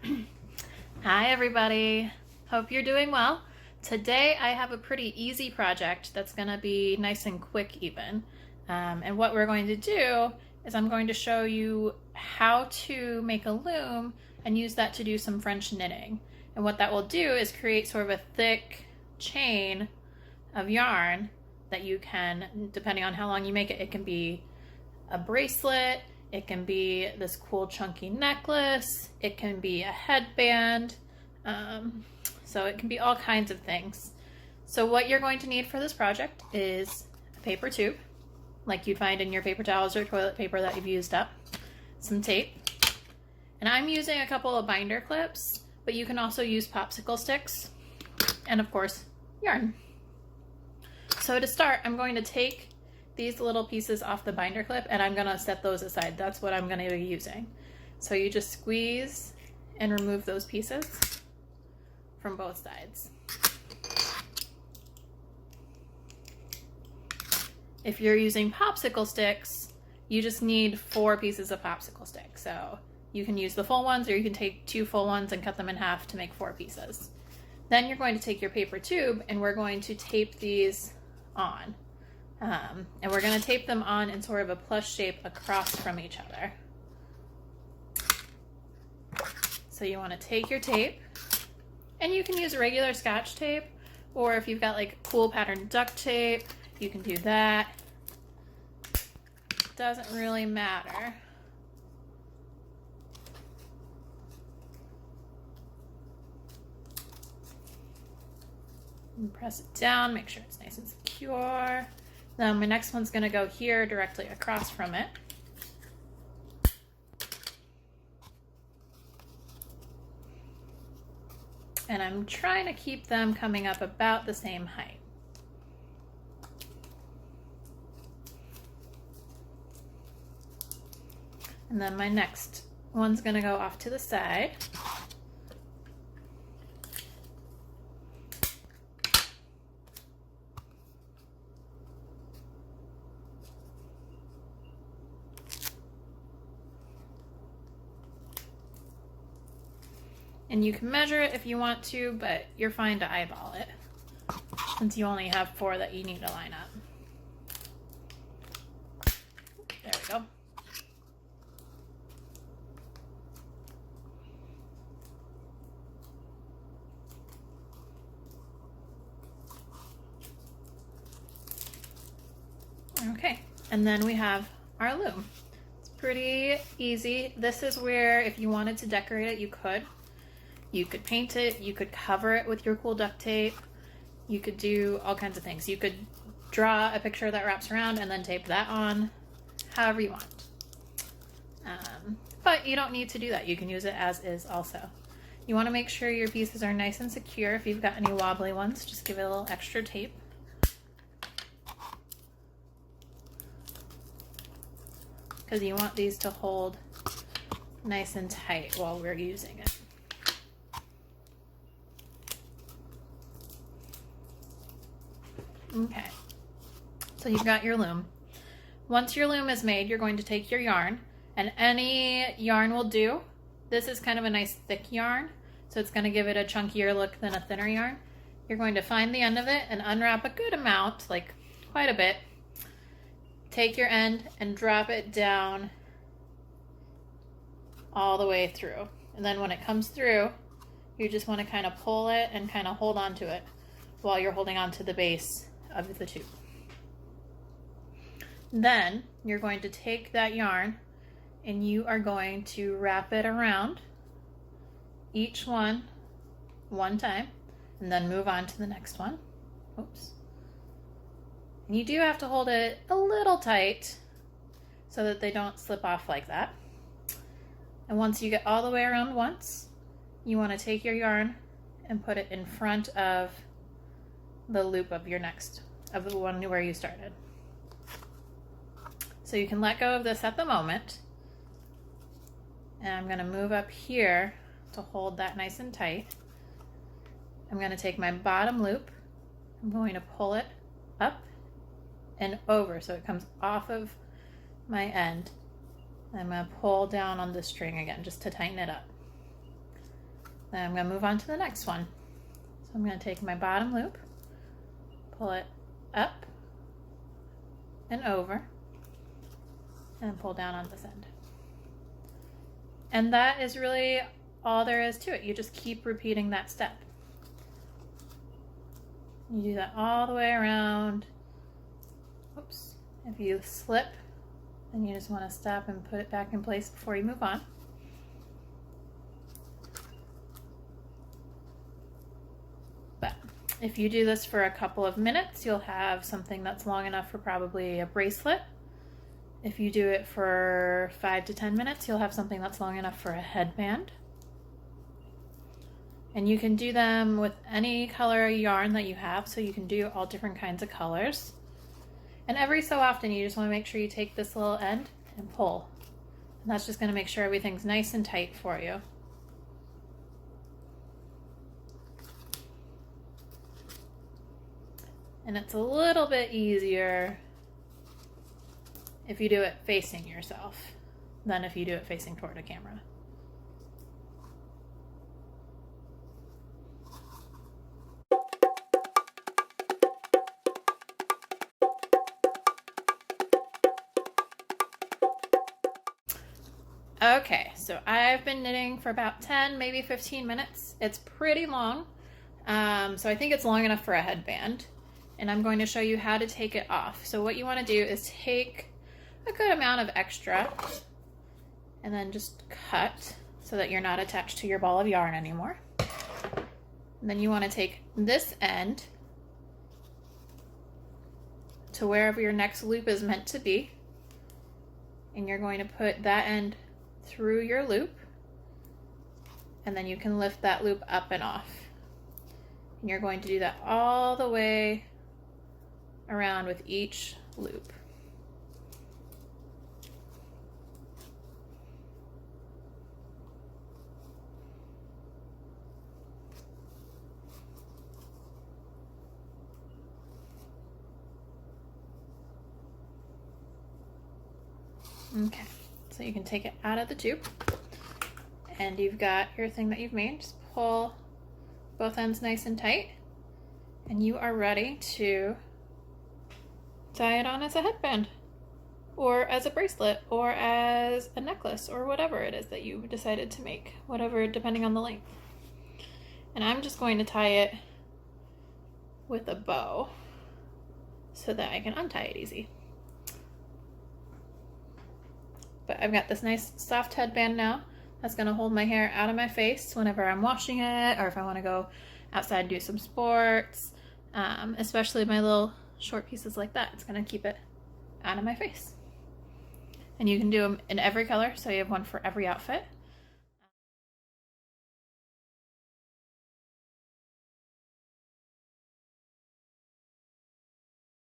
Hi everybody, hope you're doing well. Today I have a pretty easy project that's going to be nice and quick even. And what we're going to do is I'm going to show you how to make a loom and use that to do some French knitting. And what that will do is create sort of a thick chain of yarn that you can, depending on how long you make it, it can be a bracelet, it can be this cool chunky necklace, it can be a headband, so it can be all kinds of things. So what you're going to need for this project is a paper tube, like you'd find in your paper towels or toilet paper that you've used up, some tape, and I'm using a couple of binder clips, but you can also use popsicle sticks, and of course, yarn. So to start, I'm going to take these little pieces off the binder clip and I'm gonna set those aside. That's what I'm gonna be using. So you just squeeze and remove those pieces from both sides. If you're using popsicle sticks, you just need 4 pieces of popsicle stick. So you can use the full ones or you can take 2 full ones and cut them in half to make 4 pieces. Then you're going to take your paper tube and we're going to tape these on. And we're going to tape them on in sort of a plus shape across from each other. So you want to take your tape, and you can use regular Scotch tape, or if you've got like cool patterned duct tape, you can do that. Doesn't really matter. And press it down, make sure it's nice and secure. Then my next one's going to go here directly across from it. And I'm trying to keep them coming up about the same height. And then my next one's going to go off to the side. And you can measure it if you want to, but you're fine to eyeball it since you only have 4 that you need to line up. There we go. Okay, and then we have our loom. It's pretty easy. This is where if you wanted to decorate it, you could. You could paint it, you could cover it with your cool duct tape, you could do all kinds of things. You could draw a picture that wraps around and then tape that on, however you want. But you don't need to do that. You can use it as is also. You want to make sure your pieces are nice and secure. If you've got any wobbly ones, just give it a little extra tape. Because you want these to hold nice and tight while we're using it. Okay, so you've got your loom. Once your loom is made, you're going to take your yarn, and any yarn will do. This is kind of a nice thick yarn, so it's going to give it a chunkier look than a thinner yarn. You're going to find the end of it and unwrap a good amount, like quite a bit. Take your end and drop it down all the way through. And then when it comes through, you just want to kind of pull it and kind of hold on to it while you're holding on to the base of the tube. Then you're going to take that yarn and you are going to wrap it around each one time and then move on to the next one. Oops. And you do have to hold it a little tight so that they don't slip off like that. And once you get all the way around once, you want to take your yarn and put it in front of the loop of your next, of the one where you started. So you can let go of this at the moment. And I'm going to move up here to hold that nice and tight. I'm going to take my bottom loop. I'm going to pull it up and over so it comes off of my end. I'm going to pull down on the string again just to tighten it up. Then I'm going to move on to the next one. So I'm going to take my bottom loop, pull it up and over, and pull down on this end. And that is really all there is to it. You just keep repeating that step. You do that all the way around. Oops. If you slip, then you just want to stop and put it back in place before you move on. But if you do this for a couple of minutes, you'll have something that's long enough for probably a bracelet. If you do it for 5 to 10 minutes, you'll have something that's long enough for a headband. And you can do them with any color yarn that you have, so you can do all different kinds of colors. And every so often, you just want to make sure you take this little end and pull. And that's just going to make sure everything's nice and tight for you. And it's a little bit easier if you do it facing yourself than if you do it facing toward a camera. Okay, so I've been knitting for about 10, maybe 15 minutes. It's pretty long, so I think it's long enough for a headband. And I'm going to show you how to take it off. So what you want to do is take a good amount of extra and then just cut so that you're not attached to your ball of yarn anymore. And then you want to take this end to wherever your next loop is meant to be, and you're going to put that end through your loop, and then you can lift that loop up and off. And you're going to do that all the way around with each loop. Okay, so you can take it out of the tube, and you've got your thing that you've made. Just pull both ends nice and tight, and you are ready to tie it on as a headband, or as a bracelet, or as a necklace, or whatever it is that you decided to make, whatever, depending on the length. And I'm just going to tie it with a bow so that I can untie it easy. But I've got this nice soft headband now that's going to hold my hair out of my face whenever I'm washing it, or if I want to go outside and do some sports, especially my little short pieces like that. It's going to keep it out of my face. And you can do them in every color, so you have one for every outfit.